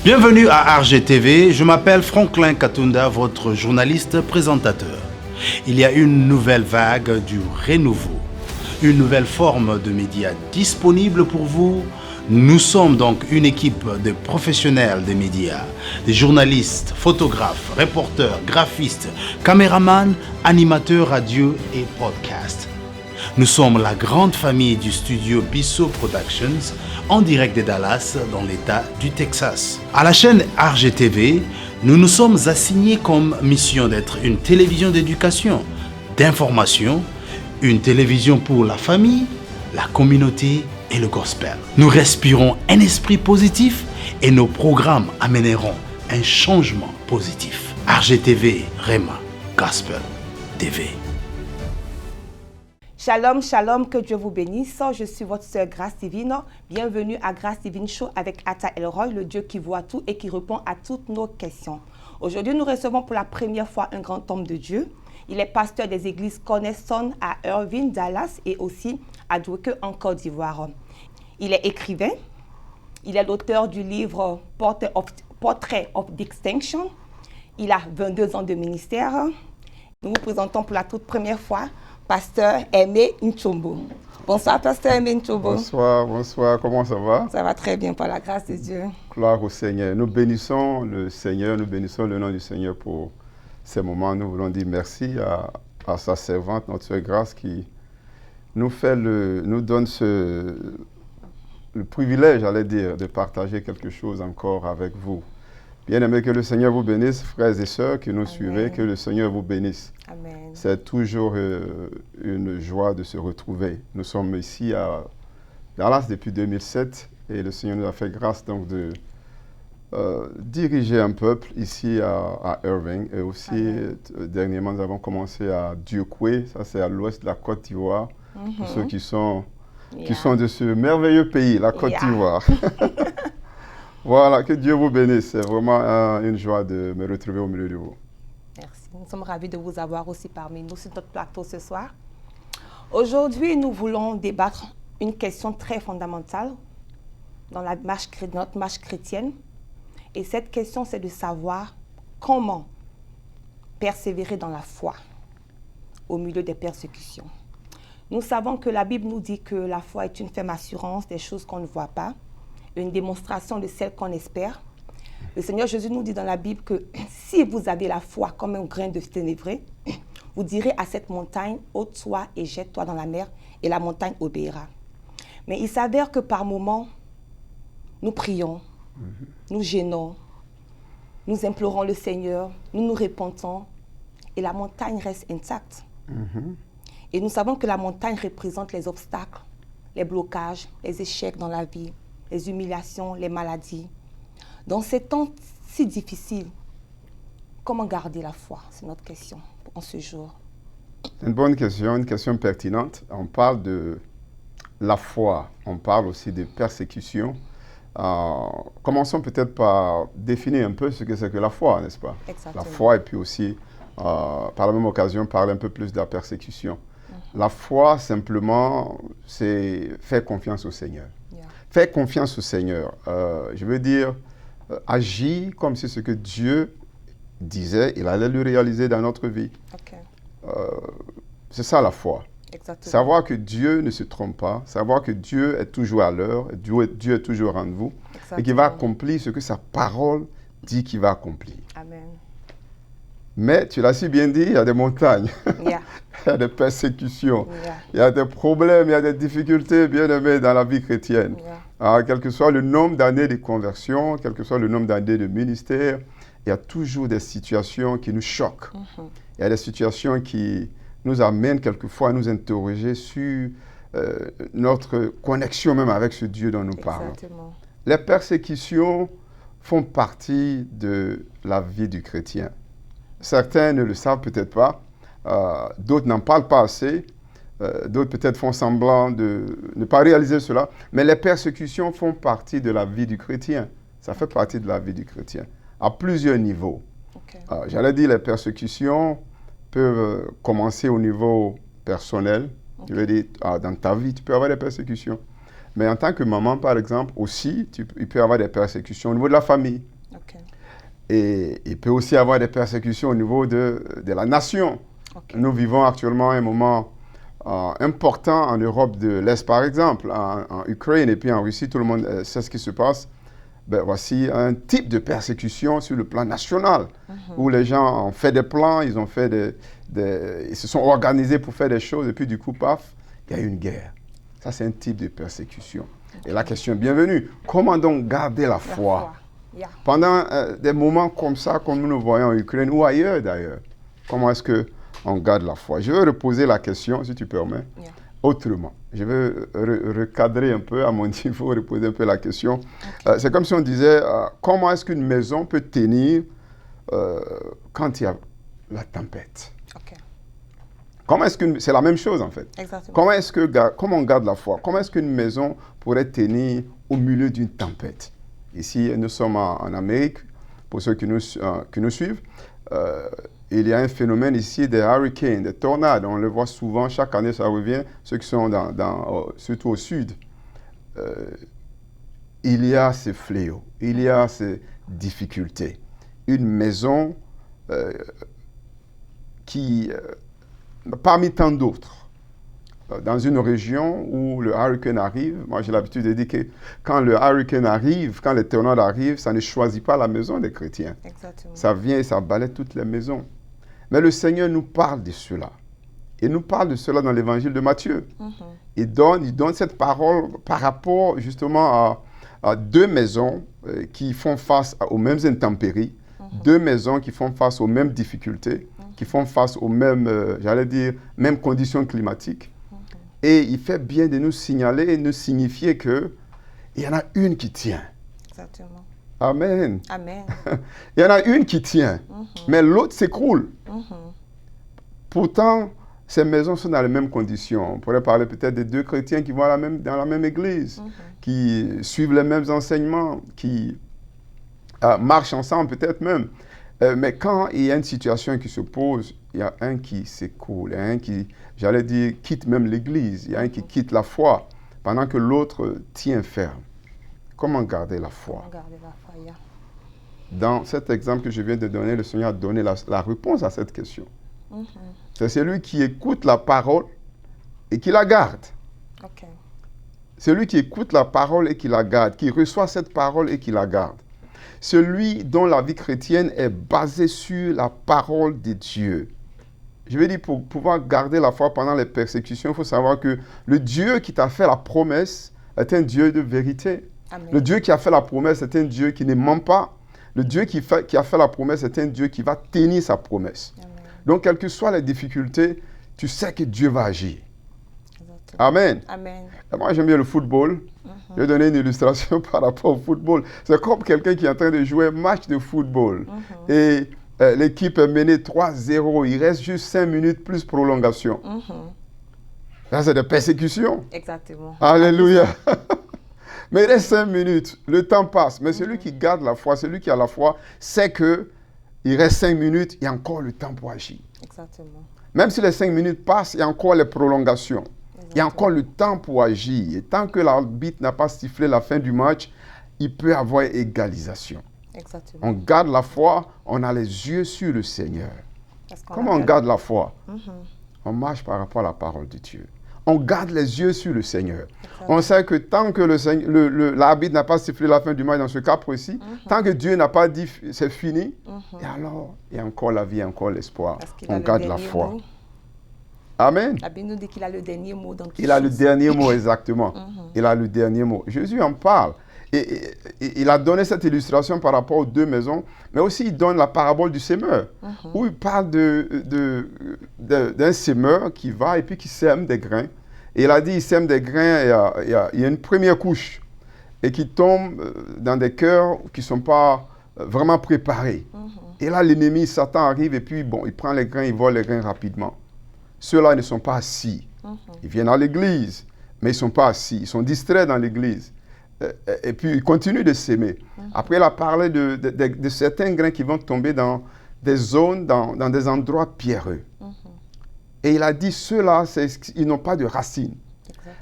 Bienvenue à RGTV, je m'appelle Franklin Katunda, votre journaliste présentateur. Il y a une nouvelle vague du renouveau, une nouvelle forme de médias disponible pour vous. Nous sommes donc une équipe de professionnels des médias, des journalistes, photographes, reporters, graphistes, caméramans, animateurs radio et podcasts. Nous sommes la grande famille du studio Bissot Productions en direct de Dallas dans l'État du Texas. À la chaîne RGTV, nous nous sommes assignés comme mission d'être une télévision d'éducation, d'information, une télévision pour la famille, la communauté et le gospel. Nous respirons un esprit positif et nos programmes amèneront un changement positif. RGTV, Rema, Gospel TV. Shalom, shalom, que Dieu vous bénisse. Je suis votre sœur Grâce Divine. Bienvenue à Grâce Divine Show avec Atta Elroy, le Dieu qui voit tout et qui répond à toutes nos questions. Aujourd'hui, nous recevons pour la première fois un grand homme de Dieu. Il est pasteur des églises Cornerstone à Irvine, Dallas et aussi à Doueke en Côte d'Ivoire. Il est écrivain. Il est l'auteur du livre Portrait of Distinction. Il a 22 ans de ministère. Nous vous présentons pour la toute première fois Pasteur Aimé Nchombo. Bonsoir, Pasteur Aimé Nchombo. Bonsoir, comment ça va? Ça va très bien, par la grâce de Dieu. Gloire au Seigneur. Nous bénissons le Seigneur, nous bénissons le nom du Seigneur pour ces moments. Nous voulons dire merci à sa servante, notre sœur Grâce, qui nous donne le privilège, j'allais dire, de partager quelque chose encore avec vous. Bien-aimés, que le Seigneur vous bénisse, frères et sœurs qui nous suivez, que le Seigneur vous bénisse. Amen. C'est toujours une joie de se retrouver. Nous sommes ici à Dallas depuis 2007 et le Seigneur nous a fait grâce donc de diriger un peuple ici à Irving et aussi dernièrement nous avons commencé à Doueke, ça c'est à l'ouest de la Côte d'Ivoire, pour ceux qui sont de ce merveilleux pays, la Côte d'Ivoire. Voilà, que Dieu vous bénisse. C'est vraiment une joie de me retrouver au milieu de vous. Merci. Nous sommes ravis de vous avoir aussi parmi nous sur notre plateau ce soir. Aujourd'hui, nous voulons débattre une question très fondamentale dans notre marche chrétienne. Et cette question, c'est de savoir comment persévérer dans la foi au milieu des persécutions. Nous savons que la Bible nous dit que la foi est une ferme assurance des choses qu'on ne voit pas, une démonstration de celle qu'on espère. Le Seigneur Jésus nous dit dans la Bible que si vous avez la foi comme un grain de sénévré, vous direz à cette montagne, ôte-toi et jette-toi dans la mer, et la montagne obéira. Mais il s'avère que par moments, nous prions, nous gênons, nous implorons le Seigneur, nous nous repentons, et la montagne reste intacte. Et nous savons que la montagne représente les obstacles, les blocages, les échecs dans la vie, les humiliations, les maladies. Dans ces temps si difficiles, comment garder la foi? C'est notre question en ce jour. Une bonne question, une question pertinente. On parle de la foi, on parle aussi de persécution. Commençons peut-être par définir un peu ce que c'est que la foi, n'est-ce pas? Exactement. La foi et puis aussi, par la même occasion, parler un peu plus de la persécution. La foi, simplement, c'est faire confiance au Seigneur. Faire confiance au Seigneur, je veux dire, agir comme si ce que Dieu disait, il allait le réaliser dans notre vie. C'est ça la foi. Exactement. Savoir que Dieu ne se trompe pas, savoir que Dieu est toujours à l'heure, Dieu est toujours en vous, et qu'il va accomplir ce que sa parole dit qu'il va accomplir. Amen. Mais tu l'as si bien dit, il y a des montagnes, il y a des persécutions, il y a des problèmes, il y a des difficultés bien aimées dans la vie chrétienne. Quel que soit le nombre d'années de conversion, quel que soit le nombre d'années de ministère, il y a toujours des situations qui nous choquent. Il y a des situations qui nous amènent quelquefois à nous interroger sur notre connexion même avec ce Dieu dont nous parlons. Les persécutions font partie de la vie du chrétien. Certains ne le savent peut-être pas, d'autres n'en parlent pas assez, d'autres peut-être font semblant de ne pas réaliser cela, mais les persécutions font partie de la vie du chrétien. Ça fait partie de la vie du chrétien, à plusieurs niveaux. J'allais dire, les persécutions peuvent commencer au niveau personnel. Je veux dire, dans ta vie, tu peux avoir des persécutions. Mais en tant que maman, par exemple, aussi, il peut y avoir des persécutions au niveau de la famille. Okay. Et il peut aussi y avoir des persécutions au niveau de la nation. Okay. Nous vivons actuellement un moment important en Europe de l'Est, par exemple, en Ukraine et puis en Russie, tout le monde sait ce qui se passe. Ben, voici un type de persécution sur le plan national, où les gens ont fait des plans, ils se sont organisés pour faire des choses, et puis du coup, paf, il y a eu une guerre. Ça, c'est un type de persécution. Okay. Et la question est bienvenue. Comment donc garder la foi? Yeah. Pendant des moments comme ça, comme nous le voyons en Ukraine ou ailleurs d'ailleurs, comment est-ce qu'on garde la foi? Je vais reposer la question, si tu permets, autrement. Je vais recadrer un peu à mon niveau, reposer un peu la question. Okay. C'est comme si on disait, comment est-ce qu'une maison peut tenir quand il y a la tempête? Okay. Comment est-ce que c'est la même chose en fait? Exactement. Comment on garde la foi? Comment est-ce qu'une maison pourrait tenir au milieu d'une tempête? Ici, nous sommes en Amérique, pour ceux qui nous suivent. Il y a un phénomène ici des hurricanes, des tornades. On le voit souvent, chaque année ça revient, ceux qui sont surtout au sud. Il y a ces fléaux, il y a ces difficultés. Une maison parmi tant d'autres, dans une région où le hurricane arrive, moi j'ai l'habitude de dire que quand le hurricane arrive, quand les tornades arrivent, ça ne choisit pas la maison des chrétiens. Exactement. Ça vient et ça balaie toutes les maisons. Mais le Seigneur nous parle de cela. Il nous parle de cela dans l'évangile de Matthieu. Il donne cette parole par rapport justement à deux maisons qui font face aux mêmes intempéries, deux maisons qui font face aux mêmes difficultés, qui font face aux mêmes, mêmes conditions climatiques. Et il fait bien de nous signaler et nous signifier qu'il y en a une qui tient. Exactement. Amen. Amen. Il y en a une qui tient, mais l'autre s'écroule. Pourtant, ces maisons sont dans les mêmes conditions. On pourrait parler peut-être de deux chrétiens qui vont dans la même église, qui suivent les mêmes enseignements, qui marchent ensemble peut-être même. Mais quand il y a une situation qui se pose, il y a un qui s'écoule, il y a un qui, quitte même l'église, il y a un qui quitte la foi, pendant que l'autre tient ferme. Comment garder la foi? Dans cet exemple que je viens de donner, le Seigneur a donné la réponse à cette question. C'est celui qui écoute la parole et qui la garde. Okay. Celui qui écoute la parole et qui la garde, qui reçoit cette parole et qui la garde. Celui dont la vie chrétienne est basée sur la parole de Dieu. Je veux dire, pour pouvoir garder la foi pendant les persécutions, il faut savoir que le Dieu qui t'a fait la promesse est un Dieu de vérité. Amen. Le Dieu qui a fait la promesse est un Dieu qui ne ment pas. Le Dieu qui a fait la promesse est un Dieu qui va tenir sa promesse. Amen. Donc, quelles que soient les difficultés, tu sais que Dieu va agir. Exactement. Amen. Amen. Et moi, j'aime bien le football. Je vais donner une illustration par rapport au football. C'est comme quelqu'un qui est en train de jouer un match de football. Et l'équipe est menée 3-0. Il reste juste 5 minutes plus prolongation. Là, c'est des persécutions. Exactement. Alléluia. Mais il reste 5 minutes. Le temps passe. Mais celui qui garde la foi, celui qui a la foi, sait que il reste 5 minutes, il y a encore le temps pour agir. Exactement. Même si les 5 minutes passent, il y a encore les prolongations. Exactement. Il y a encore le temps pour agir. Et tant que l'arbitre n'a pas sifflé la fin du match, il peut y avoir égalisation. Exactement. On garde la foi, on a les yeux sur le Seigneur. Comment on garde la foi? On marche par rapport à la parole de Dieu. On garde les yeux sur le Seigneur. On sait que tant que l'arbitre n'a pas sifflé la fin du match dans ce cas précis, tant que Dieu n'a pas dit c'est fini, et alors il y a encore la vie, encore l'espoir. On garde la foi. Amen. La Bible nous dit qu'il a le dernier mot dans tout. Il a le dernier mot, exactement. Il a le dernier mot. Jésus en parle. Et il a donné cette illustration par rapport aux deux maisons, mais aussi il donne la parabole du semeur, où il parle d'un semeur qui va et puis qui sème des grains. Et il a dit, il sème des grains, il y a une première couche, et qui tombe dans des cœurs qui ne sont pas vraiment préparés. Et là, l'ennemi, Satan, arrive et puis, bon, il prend les grains, il vole les grains rapidement. Ceux-là ne sont pas assis. Ils viennent à l'église, mais ils ne sont pas assis. Ils sont distraits dans l'église. Et puis, il continue de s'aimer. Après, il a parlé de certains grains qui vont tomber dans des zones, dans des endroits pierreux. Et il a dit, ceux-là, ils n'ont pas de racines.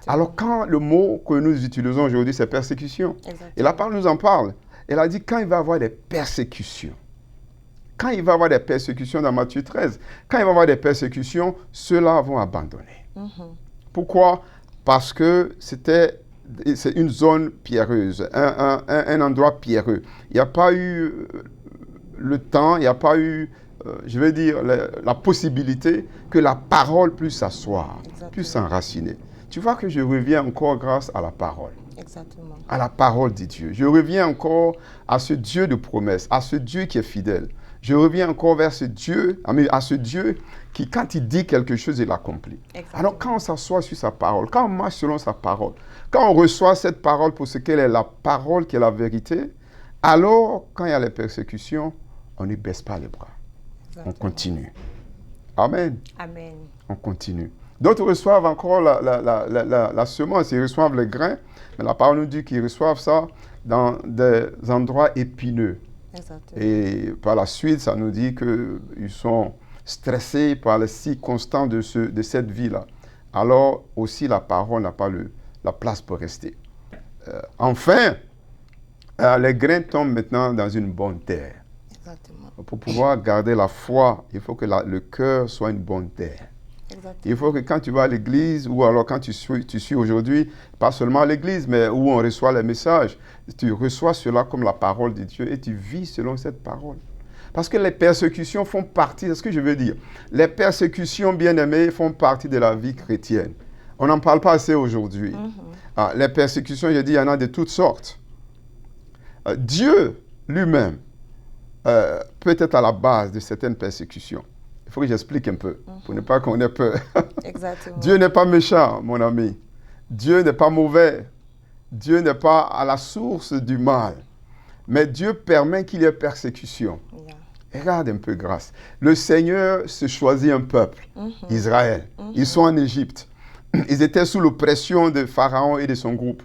Alors quand le mot que nous utilisons aujourd'hui, c'est persécution. Et la parole nous en parle. Elle a dit quand il va y avoir des persécutions. Quand il va y avoir des persécutions dans Matthieu 13, quand il va y avoir des persécutions, ceux-là vont abandonner. Pourquoi? Parce que c'est une zone pierreuse, un endroit pierreux. Il n'y a pas eu le temps, il n'y a pas eu, je veux dire, la possibilité que la parole puisse s'asseoir, puisse s'enraciner. Tu vois que je reviens encore grâce à la parole. Exactement. À la parole de Dieu. Je reviens encore à ce Dieu de promesse, à ce Dieu qui est fidèle. Je reviens encore vers ce Dieu, à ce Dieu qui, quand il dit quelque chose, il l'accomplit. Alors, quand on s'assoit sur sa parole, quand on marche selon sa parole, quand on reçoit cette parole pour ce qu'elle est, la parole qui est la vérité, alors, quand il y a les persécutions, on ne baisse pas les bras. On continue. Amen. Amen. On continue. D'autres reçoivent encore la semence, ils reçoivent les grains, mais la parole nous dit qu'ils reçoivent ça dans des endroits épineux. Exactement. Et par la suite, ça nous dit qu'ils sont stressés par les circonstances de cette vie-là. Alors aussi, la parole n'a pas la place pour rester. Enfin, les grains tombent maintenant dans une bonne terre. Exactement. Pour pouvoir garder la foi, il faut que le cœur soit une bonne terre. Exactement. Il faut que quand tu vas à l'église, ou alors quand tu suis aujourd'hui, pas seulement à l'église, mais où on reçoit les messages, tu reçois cela comme la parole de Dieu et tu vis selon cette parole. Parce que les persécutions font partie, c'est ce que je veux dire. Les persécutions, bien-aimées, font partie de la vie chrétienne. On n'en parle pas assez aujourd'hui. Les persécutions, je dis, il y en a de toutes sortes. Dieu lui-même peut être à la base de certaines persécutions. Il faut que j'explique un peu, pour ne pas qu'on ait peur. Exactement. Dieu n'est pas méchant, mon ami. Dieu n'est pas mauvais. Dieu n'est pas à la source du mal. Mais Dieu permet qu'il y ait persécution. Regarde un peu grâce. Le Seigneur se choisit un peuple, Israël. Ils sont en Égypte. Ils étaient sous l'oppression de Pharaon et de son groupe.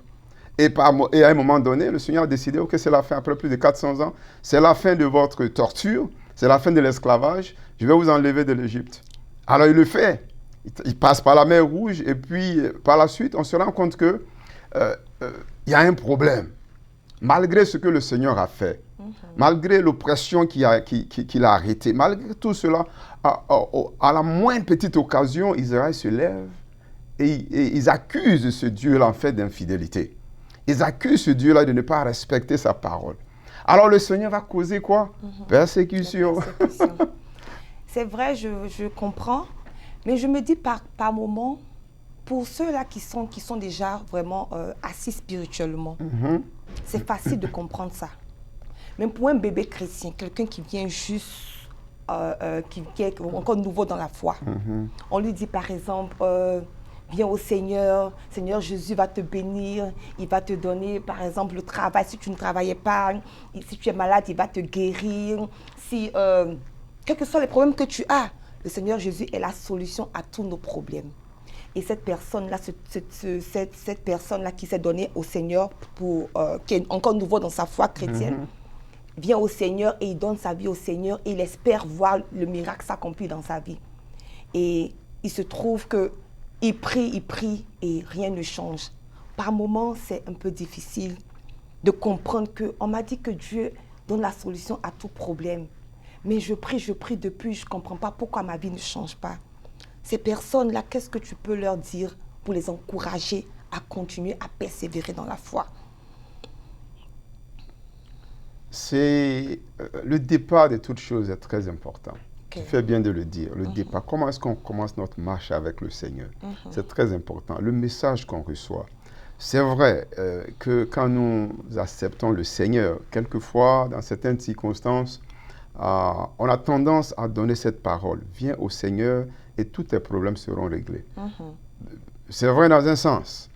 Et à un moment donné, le Seigneur a décidé, ok, c'est la fin, après plus de 400 ans, c'est la fin de votre torture, c'est la fin de l'esclavage, je vais vous enlever de l'Égypte. Alors il le fait. Il passe par la mer Rouge et puis par la suite, on se rend compte qu'il y a un problème. Malgré ce que le Seigneur a fait, malgré l'oppression qu'il a arrêtée, malgré tout cela, à la moindre petite occasion, Israël se lève et ils accusent ce Dieu-là en fait d'infidélité. Ils accusent ce Dieu-là de ne pas respecter sa parole. Alors le Seigneur va causer quoi? Persécution. C'est vrai, je comprends, mais je me dis par moment, pour ceux-là qui sont déjà vraiment assis spirituellement, c'est facile de comprendre ça. Même pour un bébé chrétien, quelqu'un qui vient juste, qui est encore nouveau dans la foi, on lui dit par exemple, viens au Seigneur, Seigneur Jésus va te bénir, il va te donner par exemple le travail si tu ne travaillais pas, si tu es malade, il va te guérir, si, quels que soient les problèmes que tu as, le Seigneur Jésus est la solution à tous nos problèmes. Et cette personne-là, cette personne-là qui s'est donnée au Seigneur, qui est encore nouveau dans sa foi chrétienne, vient au Seigneur et il donne sa vie au Seigneur et il espère voir le miracle s'accomplir dans sa vie. Et il se trouve qu'il prie et rien ne change. Par moments, c'est un peu difficile de comprendre qu'on m'a dit que Dieu donne la solution à tout problème. Mais je prie depuis, je ne comprends pas pourquoi ma vie ne change pas. Ces personnes-là, qu'est-ce que tu peux leur dire pour les encourager à continuer à persévérer dans la foi? C'est le départ de toutes choses est très important. Tu fais bien de le dire, le départ. Comment est-ce qu'on commence notre marche avec le Seigneur? C'est très important. Le message qu'on reçoit. C'est vrai que quand nous acceptons le Seigneur, quelquefois, dans certaines circonstances, on a tendance à donner cette parole. Viens au Seigneur et tous tes problèmes seront réglés. C'est vrai dans un sens.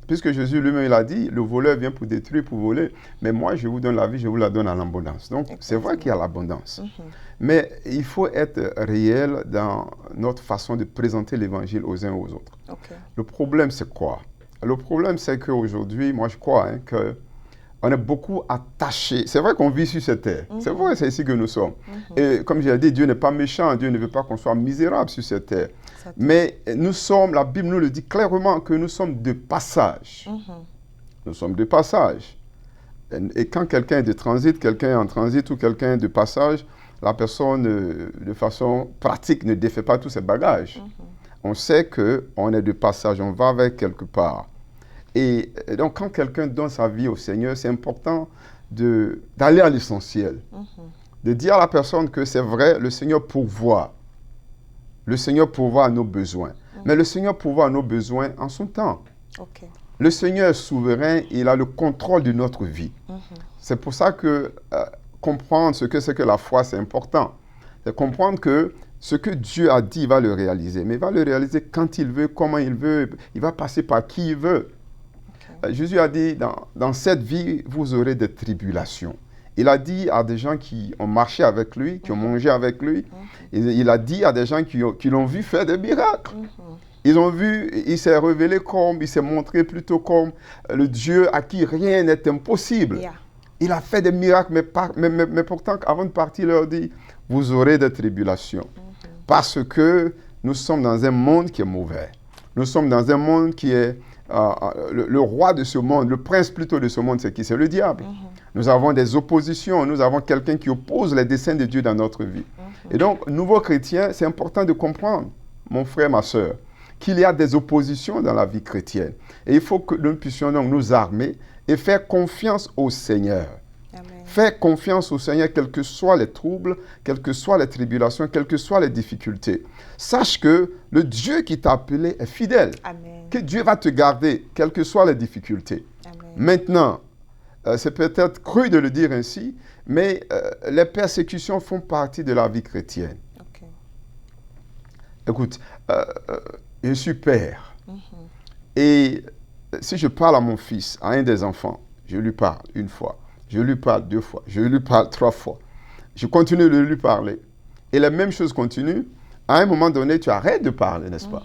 Puisque Jésus lui-même, il a dit, le voleur vient pour détruire, pour voler. Mais moi, je vous donne la vie, je vous la donne en abondance. Donc, c'est vrai qu'il y a l'abondance. Mais il faut être réel dans notre façon de présenter l'évangile aux uns aux autres. Le problème, c'est quoi? Le problème, c'est qu'aujourd'hui, moi, je crois que on est beaucoup attaché. C'est vrai qu'on vit sur cette terre. C'est vrai, c'est ici que nous sommes. Et comme je l'ai dit, Dieu n'est pas méchant. Dieu ne veut pas qu'on soit misérable sur cette terre. Mais nous sommes, la Bible nous le dit clairement, que nous sommes de passage. Nous sommes de passage. Et quand quelqu'un est de transit, quelqu'un est en transit ou quelqu'un est de passage, la personne, de façon pratique, ne défait pas tous ses bagages. On sait qu'on est de passage, on va avec quelque part. Et donc, quand quelqu'un donne sa vie au Seigneur, c'est important d'aller à l'essentiel. De dire à la personne que c'est vrai, le Seigneur pourvoit. Le Seigneur pourvoit à nos besoins. Mais le Seigneur pourvoit à nos besoins en son temps. Le Seigneur est souverain, il a le contrôle de notre vie. C'est pour ça que comprendre ce que c'est que la foi, c'est important. C'est comprendre que ce que Dieu a dit, il va le réaliser. Mais il va le réaliser quand il veut, comment il veut. Il va passer par qui il veut. Jésus a dit, dans cette vie, vous aurez des tribulations. Il a dit à des gens qui ont marché avec lui, qui ont mangé avec lui. Il a dit à des gens qui l'ont vu faire des miracles. Ils ont vu, il s'est révélé comme, il s'est montré plutôt comme le Dieu à qui rien n'est impossible. Il a fait des miracles, mais pourtant, avant de partir, il leur dit, vous aurez des tribulations. Parce que nous sommes dans un monde qui est mauvais. Nous sommes dans un monde qui est le roi de ce monde, le prince plutôt de ce monde, c'est qui? C'est le diable. Nous avons des oppositions, nous avons quelqu'un qui oppose les desseins de Dieu dans notre vie. Et donc, nouveaux chrétiens, c'est important de comprendre, mon frère, ma soeur, qu'il y a des oppositions dans la vie chrétienne. Et il faut que nous puissions donc nous armer et faire confiance au Seigneur. Faire confiance au Seigneur, quels que soient les troubles, quelles que soient les tribulations, quelles que soient les difficultés. Sache que le Dieu qui t'a appelé est fidèle. Que Dieu va te garder, quelles que soient les difficultés. Maintenant, c'est peut-être cru de le dire ainsi, mais les persécutions font partie de la vie chrétienne. Écoute, je suis père. Et si je parle à mon fils, à un des enfants, je lui parle une fois. Je lui parle 2 fois, je lui parle 3 fois. Je continue de lui parler. Et la même chose continue. À un moment donné, tu arrêtes de parler, n'est-ce pas?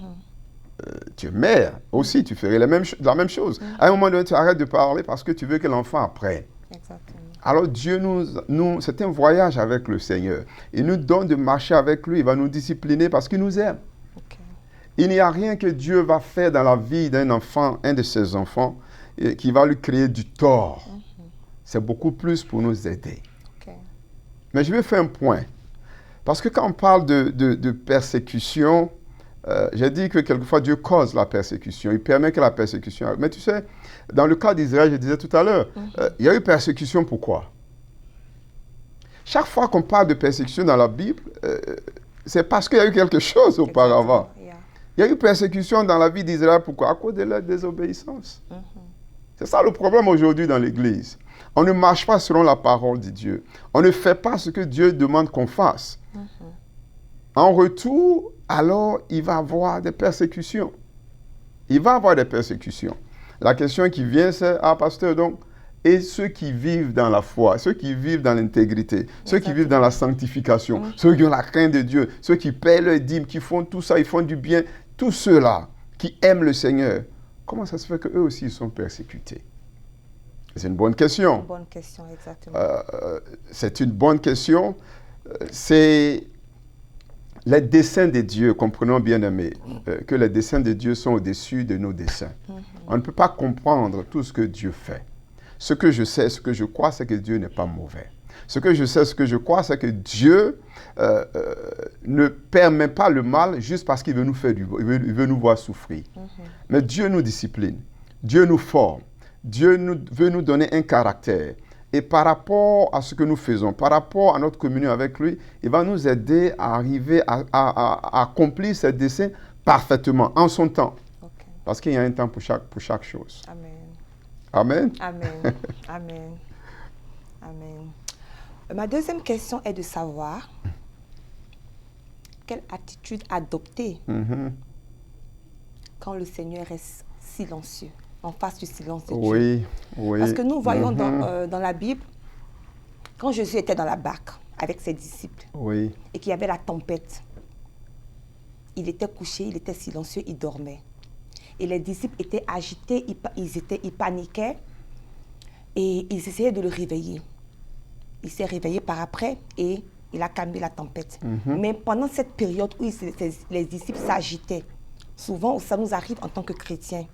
Tu es mère aussi, tu ferais la même chose. À un moment donné, tu arrêtes de parler parce que tu veux que l'enfant apprenne. Alors Dieu c'est un voyage avec le Seigneur. Il nous donne de marcher avec lui, il va nous discipliner parce qu'il nous aime. Il n'y a rien que Dieu va faire dans la vie d'un enfant, un de ses enfants, qui va lui créer du tort. C'est beaucoup plus pour nous aider. Mais je vais faire un point. Parce que quand on parle de persécution, j'ai dit que quelquefois Dieu cause la persécution. Il permet que la persécution arrive. Mais tu sais, dans le cas d'Israël, je disais tout à l'heure, il y a eu persécution, pourquoi? Chaque fois qu'on parle de persécution dans la Bible, c'est parce qu'il y a eu quelque chose auparavant. Il y a eu persécution dans la vie d'Israël, pourquoi? À cause de leur désobéissance. C'est ça le problème aujourd'hui dans l'Église. On ne marche pas selon la parole de Dieu. On ne fait pas ce que Dieu demande qu'on fasse. En retour, alors, il va y avoir des persécutions. Il va y avoir des persécutions. La question qui vient, c'est, pasteur, donc, et ceux qui vivent dans la foi, ceux qui vivent dans l'intégrité, ceux qui vivent dans la sanctification, ceux qui ont la crainte de Dieu, ceux qui paient leurs dîmes, qui font tout ça, ils font du bien, tous ceux-là qui aiment le Seigneur, comment ça se fait qu'eux aussi ils sont persécutés? C'est une bonne question. Une bonne question, exactement. C'est une bonne question. C'est les desseins de Dieu, comprenons bien aimés, que les desseins de Dieu sont au-dessus de nos desseins. On ne peut pas comprendre tout ce que Dieu fait. Ce que je sais, ce que je crois, c'est que Dieu n'est pas mauvais. Ce que je sais, ce que je crois, c'est que Dieu ne permet pas le mal juste parce qu'il veut nous faire du bien, il veut nous voir souffrir. Mais Dieu nous discipline, Dieu nous forme, Dieu veut nous donner un caractère. Et par rapport à ce que nous faisons, par rapport à notre communion avec lui, il va nous aider à arriver à accomplir ses desseins parfaitement, en son temps. Parce qu'il y a un temps pour chaque chose. Amen. Amen. Amen. Amen. Ma deuxième question est de savoir quelle attitude adopter quand le Seigneur est silencieux, en face du silence de Dieu. Oui. Parce que nous voyons dans la Bible, quand Jésus était dans la barque avec ses disciples et qu'il y avait la tempête, il était couché, il était silencieux, il dormait. Et les disciples étaient agités, ils paniquaient. Et ils essayaient de le réveiller. Il s'est réveillé par après et il a calmé la tempête. Mais pendant cette période où les disciples s'agitaient, souvent ça nous arrive en tant que chrétiens,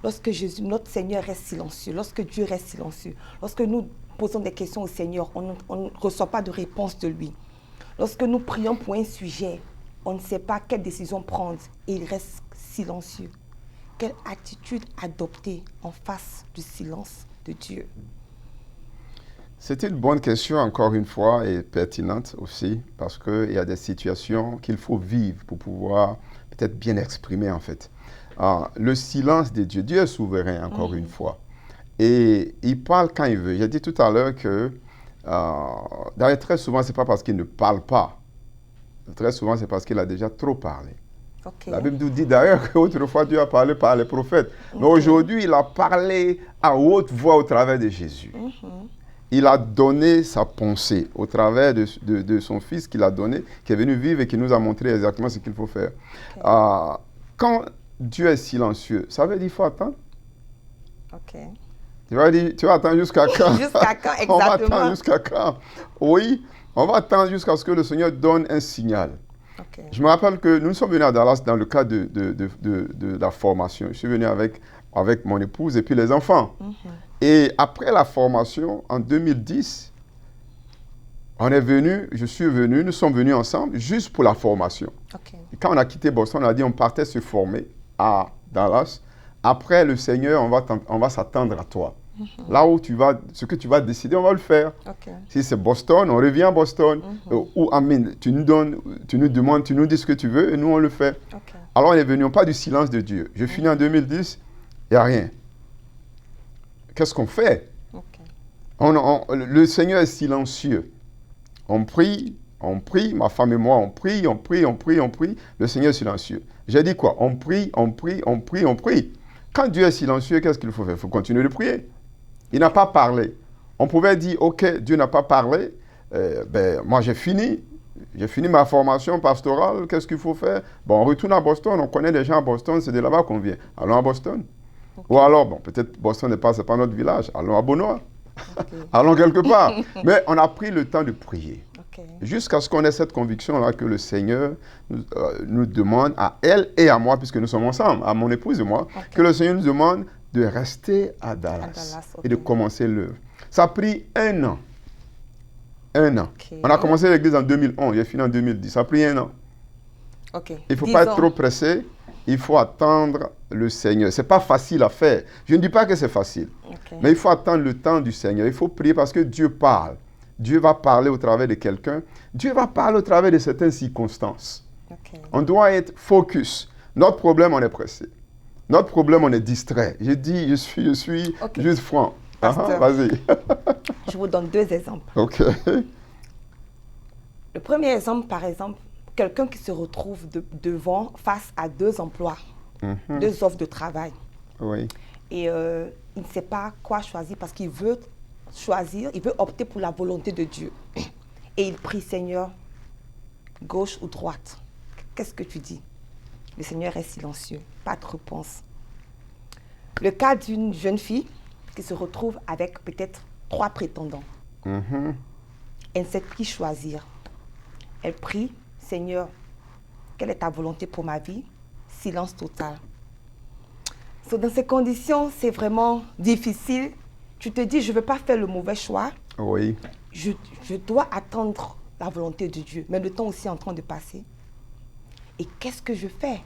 lorsque Jésus, notre Seigneur reste silencieux, lorsque Dieu reste silencieux, lorsque nous posons des questions au Seigneur, on ne reçoit pas de réponse de lui. Lorsque nous prions pour un sujet, on ne sait pas quelle décision prendre et il reste silencieux. Quelle attitude adopter en face du silence de Dieu? C'est une bonne question, encore une fois, et pertinente aussi, parce qu'il y a des situations qu'il faut vivre pour pouvoir peut-être bien exprimer, en fait. Le silence de Dieu, Dieu est souverain, encore une fois. Et il parle quand il veut. J'ai dit tout à l'heure que, d'ailleurs, très souvent, ce n'est pas parce qu'il ne parle pas. Très souvent, c'est parce qu'il a déjà trop parlé. Okay. La Bible nous dit d'ailleurs qu'autrefois, Dieu a parlé par les prophètes. Mais aujourd'hui, il a parlé à haute voix au travers de Jésus. Il a donné sa pensée au travers de son Fils qu'il a donné, qui est venu vivre et qui nous a montré exactement ce qu'il faut faire. Okay. Quand Dieu est silencieux, ça veut dire qu'il faut attendre. Ok. Tu vas attendre jusqu'à quand? Jusqu'à quand, exactement. On va attendre jusqu'à quand? Oui, on va attendre jusqu'à ce que le Seigneur donne un signal. Okay. Je me rappelle que nous sommes venus à Dallas dans le cadre de la formation. Je suis venu avec mon épouse et puis les enfants. Et après la formation, en 2010, nous sommes venus ensemble juste pour la formation. Okay. Et quand on a quitté Boston, on a dit on partait se former à Dallas. Après, le Seigneur, on va s'attendre à toi. Là où ce que tu vas décider, on va le faire. Okay. Si c'est Boston, on revient à Boston. Ou Amen, tu nous demandes, tu nous dis ce que tu veux et nous, on le fait. Okay. Alors, on est venu, on parle du silence de Dieu. Je finis en 2010, il n'y a rien. Qu'est-ce qu'on fait? Okay. Le Seigneur est silencieux. On prie, ma femme et moi, on prie. Le Seigneur est silencieux. J'ai dit quoi? On prie. Quand Dieu est silencieux, qu'est-ce qu'il faut faire? Il faut continuer de prier. Il n'a pas parlé. On pouvait dire, ok, Dieu n'a pas parlé. Moi, j'ai fini ma formation pastorale. Qu'est-ce qu'il faut faire? Bon, on retourne à Boston. On connaît des gens à Boston. C'est de là-bas qu'on vient. Allons à Boston. Okay. Ou alors, bon, peut-être Boston c'est pas notre village. Allons à Beaunois. Okay. Allons quelque part. Mais on a pris le temps de prier. Okay. Jusqu'à ce qu'on ait cette conviction-là que le Seigneur nous demande, à elle et à moi, puisque nous sommes ensemble, à mon épouse et moi, que le Seigneur nous demande de rester à Dallas et de commencer l'œuvre. Ça a pris 1 an. 1 an. Okay. On a commencé l'église en 2011, j'ai fini en 2010. Ça a pris 1 an. Okay. Il ne faut pas être trop pressé. Il faut attendre le Seigneur. Ce n'est pas facile à faire. Je ne dis pas que c'est facile. Mais il faut attendre le temps du Seigneur. Il faut prier parce que Dieu parle. Dieu va parler au travers de quelqu'un. Dieu va parler au travers de certaines circonstances. On doit être focus. Notre problème, on est pressé. Notre problème, on est distrait. Je dis, je suis juste franc. Vas-y. Je vous donne 2 exemples. OK. Le premier exemple, par exemple, quelqu'un qui se retrouve face à 2 emplois, 2 offres de travail. Oui. Et il ne sait pas quoi choisir parce qu'il veut choisir, il veut opter pour la volonté de Dieu. Et il prie, Seigneur, gauche ou droite. Qu'est-ce que tu dis? Le Seigneur est silencieux, pas de réponse. Le cas d'une jeune fille qui se retrouve avec peut-être 3 prétendants. Elle ne sait qui choisir. Elle prie, Seigneur, quelle est ta volonté pour ma vie? Silence total. Dans ces conditions, c'est vraiment difficile. Tu te dis, je ne veux pas faire le mauvais choix. Oui. Je dois attendre la volonté de Dieu. Mais le temps aussi est en train de passer. Et qu'est-ce que je fais?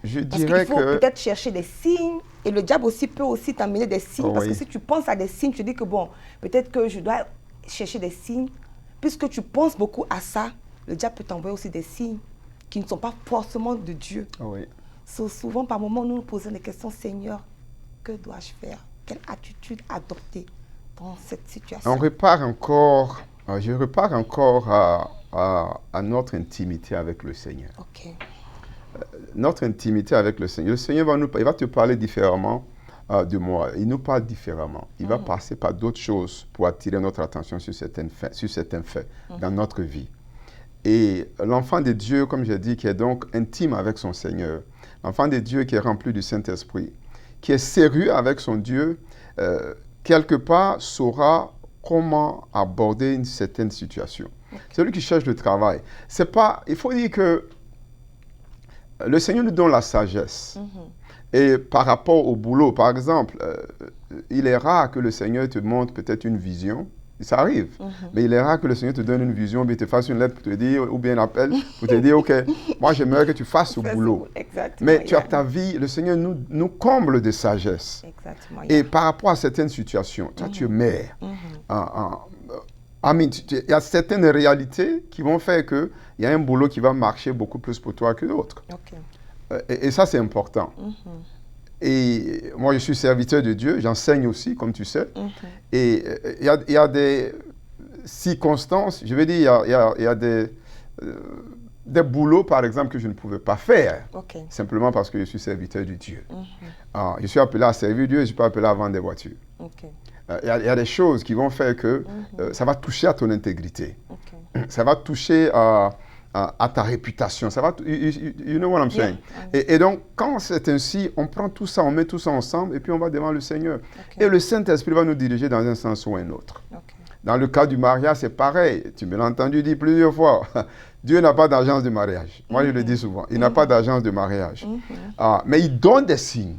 Je Parce dirais qu'il faut peut-être chercher des signes. Et le diable aussi peut aussi t'amener des signes. Parce que si tu penses à des signes, tu dis que bon, peut-être que je dois chercher des signes. Puisque tu penses beaucoup à ça, le diable peut t'envoyer aussi des signes qui ne sont pas forcément de Dieu. Oui. Souvent, par moments, nous nous posons des questions, Seigneur, que dois-je faire? Quelle attitude adopter dans cette situation? Je repars encore à notre intimité avec le Seigneur. OK. Notre intimité avec le Seigneur. Le Seigneur il va te parler différemment de moi. Il nous parle différemment. Il va passer par d'autres choses pour attirer notre attention sur certains faits dans notre vie. Et l'enfant de Dieu, comme j'ai dit, qui est donc intime avec son Seigneur, l'enfant de Dieu qui est rempli du Saint-Esprit, qui est sérieux avec son Dieu, quelque part, saura comment aborder une certaine situation. Okay. Celui qui cherche le travail, c'est pas... Il faut dire que le Seigneur nous donne la sagesse. Et par rapport au boulot, par exemple, il est rare que le Seigneur te montre peut-être une vision. Ça arrive. Mais il est rare que le Seigneur te donne une vision, ou te fasse une lettre pour te dire, ou bien un appel, pour te dire, OK, moi j'aimerais que tu fasses ce boulot. Mais tu as ta vie, le Seigneur nous comble de sagesse. Et par rapport à certaines situations, toi tu es mère. Il y a certaines réalités qui vont faire qu'il y a un boulot qui va marcher beaucoup plus pour toi que d'autres. Et ça, c'est important. Et moi, je suis serviteur de Dieu, j'enseigne aussi, comme tu sais. Et il y a des circonstances, je veux dire, il y a des boulots, par exemple, que je ne pouvais pas faire, simplement parce que je suis serviteur de Dieu. Je suis appelé à servir Dieu, je ne suis pas appelé à vendre des voitures. Il y a des choses qui vont faire que ça va toucher à ton intégrité. Ça va toucher à ta réputation. Ça va, you know what I'm saying? Et donc, quand c'est ainsi, on prend tout ça, on met tout ça ensemble et puis on va devant le Seigneur. Et le Saint-Esprit va nous diriger dans un sens ou un autre. Dans le cas du mariage, c'est pareil. Tu me l'as entendu dire plusieurs fois. Dieu n'a pas d'agence de mariage. Moi, je le dis souvent. Il n'a pas d'agence de mariage. Mais il donne des signes.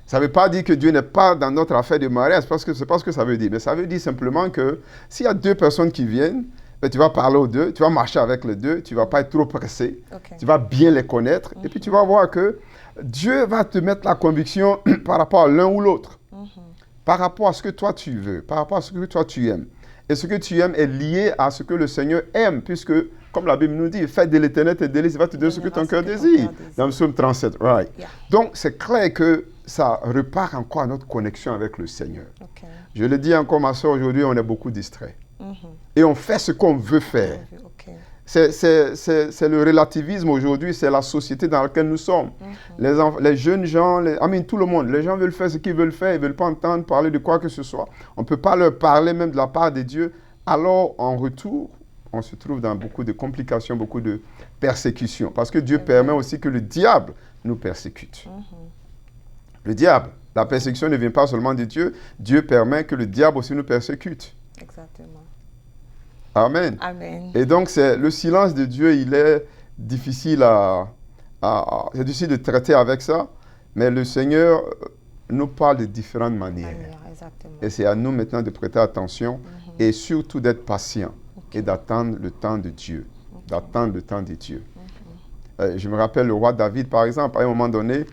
Ça ne veut pas dire que Dieu n'est pas dans notre affaire de mariage, parce que c'est pas ce que ça veut dire. Mais ça veut dire simplement que s'il y a deux personnes qui viennent, tu vas parler aux deux, tu vas marcher avec les deux, tu ne vas pas être trop pressé, tu vas bien les connaître, et puis tu vas voir que Dieu va te mettre la conviction par rapport à l'un ou l'autre, par rapport à ce que toi tu veux, par rapport à ce que toi tu aimes. Et ce que tu aimes est lié à ce que le Seigneur aime, puisque, comme la Bible nous dit, fais de l'Éternel tes délices, il va te donner ce que ton cœur désire. Dans le psaume 37, right. Donc, c'est clair que ça repart encore à notre connexion avec le Seigneur. Je le dis encore, ma soeur, aujourd'hui, on est beaucoup distrait. Et on fait ce qu'on veut faire. C'est le relativisme aujourd'hui, c'est la société dans laquelle nous sommes. Les jeunes gens, tout le monde, les gens veulent faire ce qu'ils veulent faire, ils ne veulent pas entendre parler de quoi que ce soit. On ne peut pas leur parler même de la part de Dieu. Alors, en retour, on se trouve dans beaucoup de complications, beaucoup de persécutions. Parce que Dieu permet aussi que le diable nous persécute. Le diable, la persécution ne vient pas seulement de Dieu. Dieu permet que le diable aussi nous persécute. Exactement. Amen. Amen. Et donc, le silence de Dieu, il est difficile c'est difficile de traiter avec ça, mais le Seigneur nous parle de différentes manières. Exactement. Et c'est à nous maintenant de prêter attention et surtout d'être patient et d'attendre le temps de Dieu. D'attendre le temps de Dieu. Je me rappelle le roi David, par exemple, à un moment donné,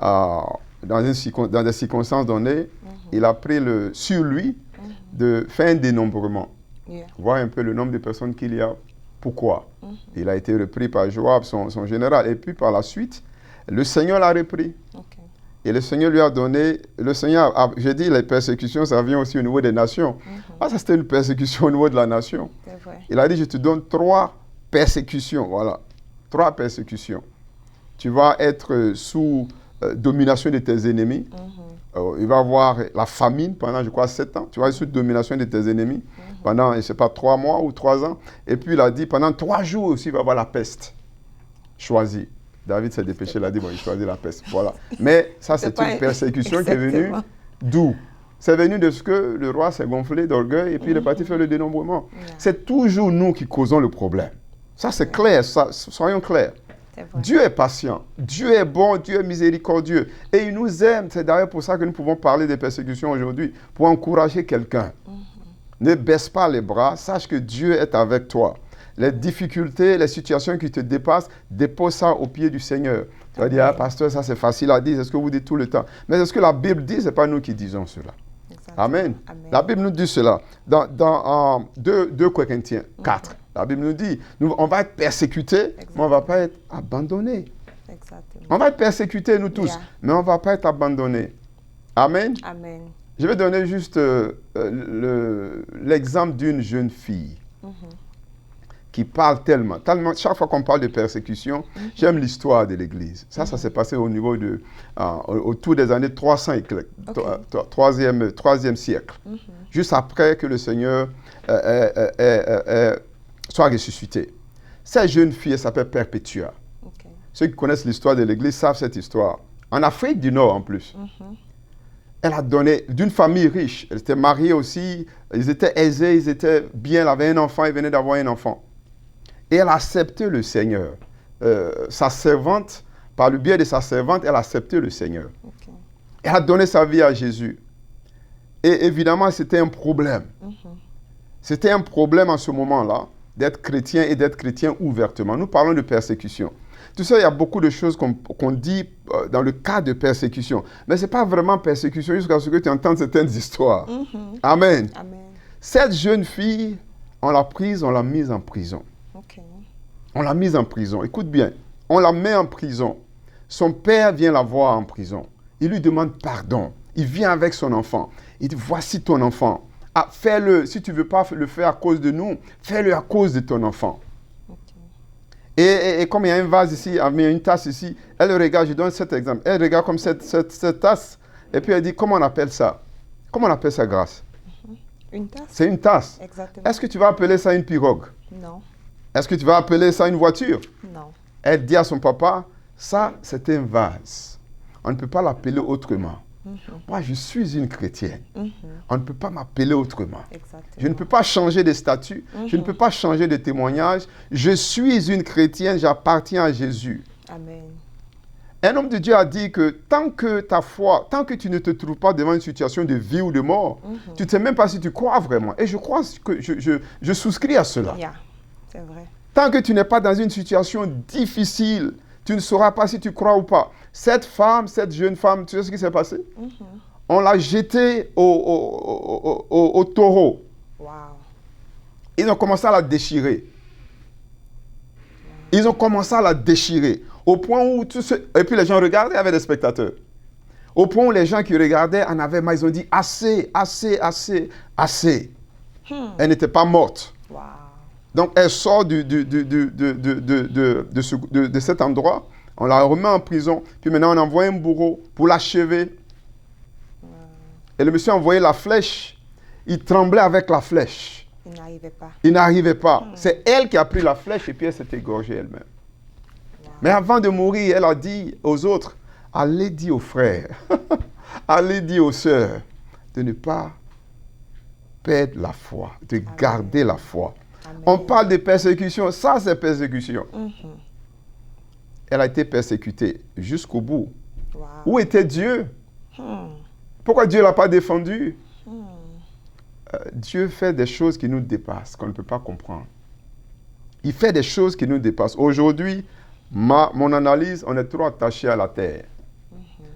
dans des circonstances données, il a pris sur lui de faire un dénombrement. Voir un peu le nombre de personnes qu'il y a. Pourquoi? Il a été repris par Joab, son général. Et puis par la suite, le Seigneur l'a repris. Et le Seigneur lui a donné... J'ai dit, les persécutions, ça vient aussi au niveau des nations. Ça, c'était une persécution au niveau de la nation. Il a dit, je te donne 3 persécutions. Voilà. 3 persécutions. Tu vas être sous domination de tes ennemis. Il va y avoir la famine pendant, je crois, 7 ans. Tu vas être sous domination de tes ennemis pendant, je ne sais pas, 3 mois ou 3 ans. Et puis, il a dit, pendant 3 jours aussi, il va y avoir la peste. Choisis. David s'est dépêché, il a dit, bon, il choisit la peste. Voilà. Mais ça, c'est une persécution qui est venue d'où? C'est venu de ce que le roi s'est gonflé d'orgueil et puis il est parti faire le dénombrement. C'est toujours nous qui causons le problème. Ça, c'est clair. Soyons clairs. Dieu est patient, Dieu est bon, Dieu est miséricordieux. Et il nous aime. C'est d'ailleurs pour ça que nous pouvons parler des persécutions aujourd'hui, pour encourager quelqu'un. Ne baisse pas les bras, sache que Dieu est avec toi. Les difficultés, les situations qui te dépassent, dépose ça au pied du Seigneur. Tu vas dire, pasteur, ça c'est facile à dire, c'est ce que vous dites tout le temps. Mais c'est ce que la Bible dit, ce n'est pas nous qui disons cela. Amen. La Bible nous dit cela. Dans 2 Corinthiens 4, la Bible nous dit, on va être persécutés, mais on ne va pas être abandonnés. On va être persécutés, nous tous, mais on ne va pas être abandonnés. Amen. Amen. Je vais donner juste l'exemple d'une jeune fille qui parle tellement. Chaque fois qu'on parle de persécution, j'aime l'histoire de l'Église. Ça s'est passé au niveau autour des années 300 et quelques, 3e siècle. Juste après que le Seigneur soit ressuscité. Cette jeune fille, elle s'appelle Perpétua. Ceux qui connaissent l'histoire de l'Église savent cette histoire. En Afrique du Nord, en plus. Elle a donné d'une famille riche. Elle était mariée aussi. Ils étaient aisés, ils étaient bien. Elle avait un enfant, elle venait d'avoir un enfant. Et elle a accepté le Seigneur. Sa servante, par le biais de sa servante, elle a accepté le Seigneur. Okay. Elle a donné sa vie à Jésus. Et évidemment, c'était un problème. C'était un problème en ce moment-là d'être chrétien et d'être chrétien ouvertement. Nous parlons de persécution. Tout ça, il y a beaucoup de choses qu'on dit dans le cas de persécution. Mais ce n'est pas vraiment persécution jusqu'à ce que tu entends certaines histoires. Amen. Amen. Cette jeune fille, on l'a prise, on l'a mise en prison. Okay. On l'a mise en prison. Écoute bien, on la met en prison. Son père vient la voir en prison. Il lui demande pardon. Il vient avec son enfant. Il dit, voici ton enfant. Ah, fais-le. Si tu ne veux pas le faire à cause de nous, fais-le à cause de ton enfant. Et comme il y a un vase ici, il y a une tasse ici, elle regarde, je donne cet exemple, elle regarde comme cette tasse, et puis elle dit, comment on appelle ça? Comment on appelle ça, Grâce? Une tasse. C'est une tasse. Exactement. Est-ce que tu vas appeler ça une pirogue? Non. Est-ce que tu vas appeler ça une voiture? Non. Elle dit à son papa, ça, c'est un vase. On ne peut pas l'appeler autrement. Moi, je suis une chrétienne. On ne peut pas m'appeler autrement. Exactement. Je ne peux pas changer de statut. Je ne peux pas changer de témoignage. Je suis une chrétienne, j'appartiens à Jésus. Amen. Un homme de Dieu a dit que tant que ta foi, tant que tu ne te trouves pas devant une situation de vie ou de mort, tu ne sais même pas si tu crois vraiment. Et je crois que je souscris à cela. Yeah, c'est vrai. Tant que tu n'es pas dans une situation difficile, tu ne sauras pas si tu crois ou pas. Cette femme, cette jeune femme, tu sais ce qui s'est passé? On l'a jetée au taureau. Wow. Ils ont commencé à la déchirer. Ils ont commencé à la déchirer. Au point où... Et puis les gens regardaient avec des spectateurs. Au point où les gens qui regardaient en avaient marre. Ils ont dit, assez, assez, assez, assez. Elle n'était pas morte. Wow. Donc elle sort de cet endroit. On la remet en prison. Puis maintenant on envoie un bourreau pour l'achever. Et le monsieur a envoyé la flèche. Il tremblait avec la flèche. Il n'arrivait pas. Il n'arrivait pas. C'est elle qui a pris la flèche et puis elle s'est égorgée elle-même. Wow. Mais avant de mourir, elle a dit aux autres, allez dire aux frères, allez dire aux sœurs de ne pas perdre la foi, de garder la foi. Amen. On parle de persécution, ça c'est persécution. Elle a été persécutée jusqu'au bout. Wow. Où était Dieu? Pourquoi Dieu ne l'a pas défendu? Dieu fait des choses qui nous dépassent, qu'on ne peut pas comprendre. Il fait des choses qui nous dépassent. Aujourd'hui, mon analyse, on est trop attaché à la terre.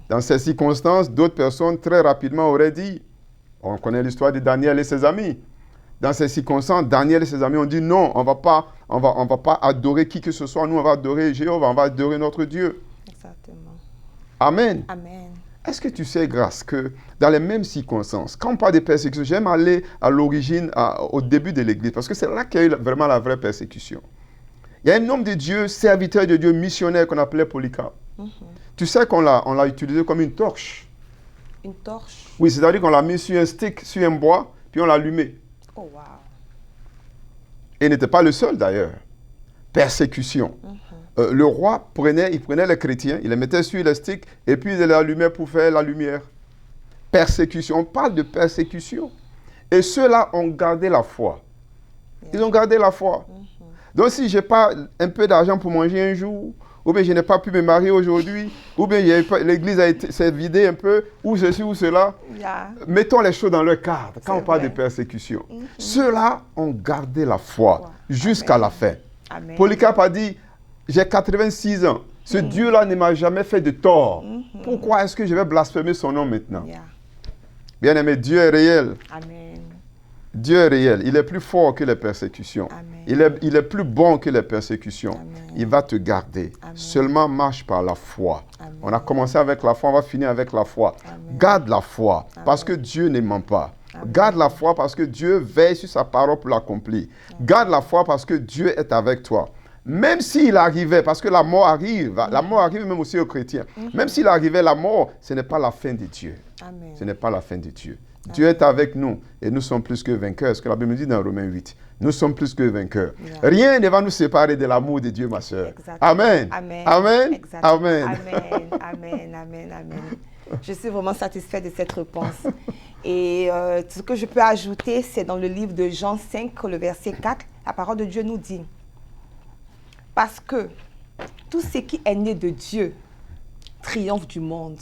Dans ces circonstances, d'autres personnes très rapidement auraient dit, on connaît l'histoire de Daniel et ses amis. Dans ces circonstances, Daniel et ses amis ont dit non, on ne va pas adorer qui que ce soit, nous on va adorer Jéhovah, on va adorer notre Dieu. Exactement. Amen. Amen. Est-ce que tu sais, Grâce, que dans les mêmes circonstances, quand on parle de persécution, j'aime aller à l'origine, au début de l'Église, parce que c'est là qu'il y a eu vraiment la vraie persécution. Il y a un homme de Dieu, serviteur de Dieu, missionnaire qu'on appelait Polycarpe. Tu sais qu'on l'a utilisé comme une torche. Une torche? Oui, c'est-à-dire qu'on l'a mis sur un stick, sur un bois, puis on l'a allumé. Oh, wow. Et il n'était pas le seul d'ailleurs. Persécution. Le roi prenait les chrétiens, il les mettait sur le stick, et puis il les allumait pour faire la lumière. Persécution. On parle de persécution. Et ceux-là ont gardé la foi. Ils ont gardé la foi. Donc si je n'ai pas un peu d'argent pour manger un jour, ou bien je n'ai pas pu me marier aujourd'hui, ou bien l'église s'est vidée un peu, ou ceci ou cela, mettons les choses dans leur cadre quand on parle de persécution. Ceux-là ont gardé la foi jusqu'à la fin. Amen. Polycarpe a dit, j'ai 86 ans, ce Dieu-là ne m'a jamais fait de tort. Pourquoi est-ce que je vais blasphémer son nom maintenant? Bien-aimé, Dieu est réel. Amen. Dieu est réel. Il est plus fort que les persécutions. Amen. Il est plus bon que les persécutions. Amen. Il va te garder. Amen. Seulement marche par la foi. Amen. On a commencé avec la foi, on va finir avec la foi. Amen. Garde la foi parce que Amen. Dieu ne ment pas. Amen. Garde la foi parce que Dieu veille sur sa parole pour l'accomplir. Garde la foi parce que Dieu est avec toi. Même s'il arrivait, parce que la mort arrive, la mort arrive même aussi aux chrétiens. Même s'il arrivait la mort, ce n'est pas la fin de Dieu. Amen. Ce n'est pas la fin de Dieu. Dieu est avec nous et nous sommes plus que vainqueurs. Ce que la Bible dit dans Romains 8. Nous sommes plus que vainqueurs. Rien ne va nous séparer de l'amour de Dieu, ma soeur. Amen. Amen. Amen. Exactement. Amen. Amen. Amen. Amen. Amen. Je suis vraiment satisfaite de cette réponse. Et ce que je peux ajouter, c'est dans le livre de Jean 5, le verset 4, la parole de Dieu nous dit, parce que tout ce qui est né de Dieu triomphe du monde.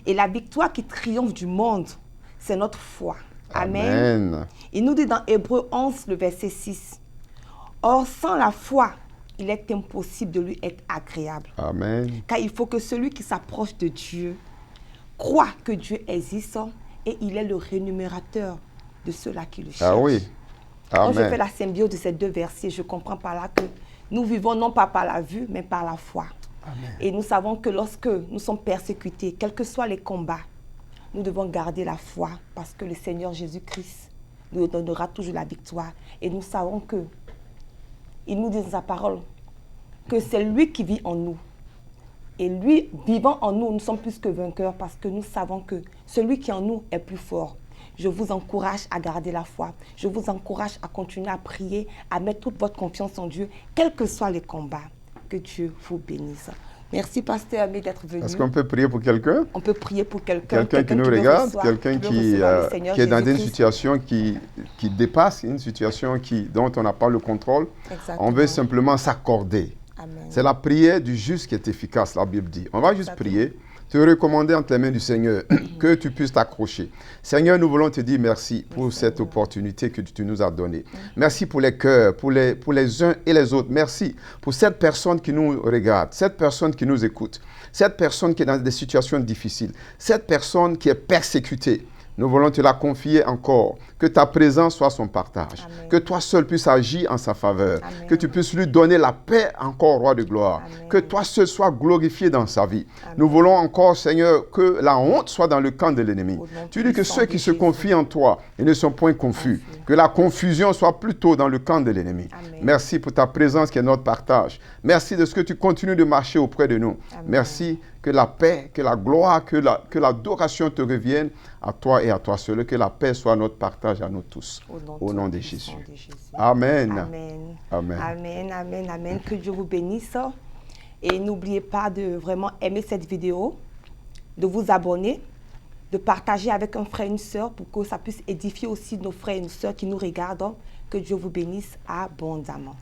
Et la victoire qui triomphe du monde, c'est notre foi. Amen. Il nous dit dans Hébreux 11, le verset 6, or sans la foi, il est impossible de lui être agréable. Amen. Car il faut que celui qui s'approche de Dieu croit que Dieu existe et il est le rémunérateur de ceux-là qui le cherchent. Ah oui. Amen. Quand je fais la symbiose de ces deux versets, je comprends par là que nous vivons non pas par la vue, mais par la foi. Amen. Et nous savons que lorsque nous sommes persécutés, quels que soient les combats, nous devons garder la foi parce que le Seigneur Jésus-Christ nous donnera toujours la victoire. Et nous savons que il nous dit dans sa parole que c'est lui qui vit en nous. Et lui, vivant en nous, nous sommes plus que vainqueurs parce que nous savons que celui qui est en nous est plus fort. Je vous encourage à garder la foi. Je vous encourage à continuer à prier, à mettre toute votre confiance en Dieu, quels que soient les combats. Que Dieu vous bénisse. Merci, Pasteur Aimé, d'être venu. Est-ce qu'on peut prier pour quelqu'un? On peut prier pour quelqu'un. Quelqu'un qui nous regarde, quelqu'un qui est dans une situation qui dépasse, une situation dont on n'a pas le contrôle. Exactement. On veut simplement s'accorder. C'est la prière du juste qui est efficace, la Bible dit. On va juste prier, te recommander entre les mains du Seigneur, que tu puisses t'accrocher. Seigneur, nous voulons te dire merci pour cette opportunité que tu nous as donnée. Merci pour les cœurs, pour les uns et les autres. Merci pour cette personne qui nous regarde, cette personne qui nous écoute, cette personne qui est dans des situations difficiles, cette personne qui est persécutée. Nous voulons te la confier encore. Que ta présence soit son partage. Amen. Que toi seul puisses agir en sa faveur. Amen. Que tu puisses lui donner la paix encore, roi de gloire. Amen. Que toi seul sois glorifié dans sa vie. Amen. Nous voulons encore, Seigneur, que la honte soit dans le camp de l'ennemi. Tu dis que ceux qui se confient en toi, ils ne sont point confus. Merci. Que la confusion soit plutôt dans le camp de l'ennemi. Merci pour ta présence qui est notre partage. Merci de ce que tu continues de marcher auprès de nous. Amen. Merci. Que la paix, que la gloire, que l'adoration te revienne à toi et à toi seul. Que la paix soit notre partage à nous tous. Au nom de Jésus. Amen. Amen. Amen. Amen. Amen. Amen. Que Dieu vous bénisse. Et n'oubliez pas de vraiment aimer cette vidéo, de vous abonner, de partager avec un frère et une sœur pour que ça puisse édifier aussi nos frères et nos sœurs qui nous regardent. Que Dieu vous bénisse abondamment.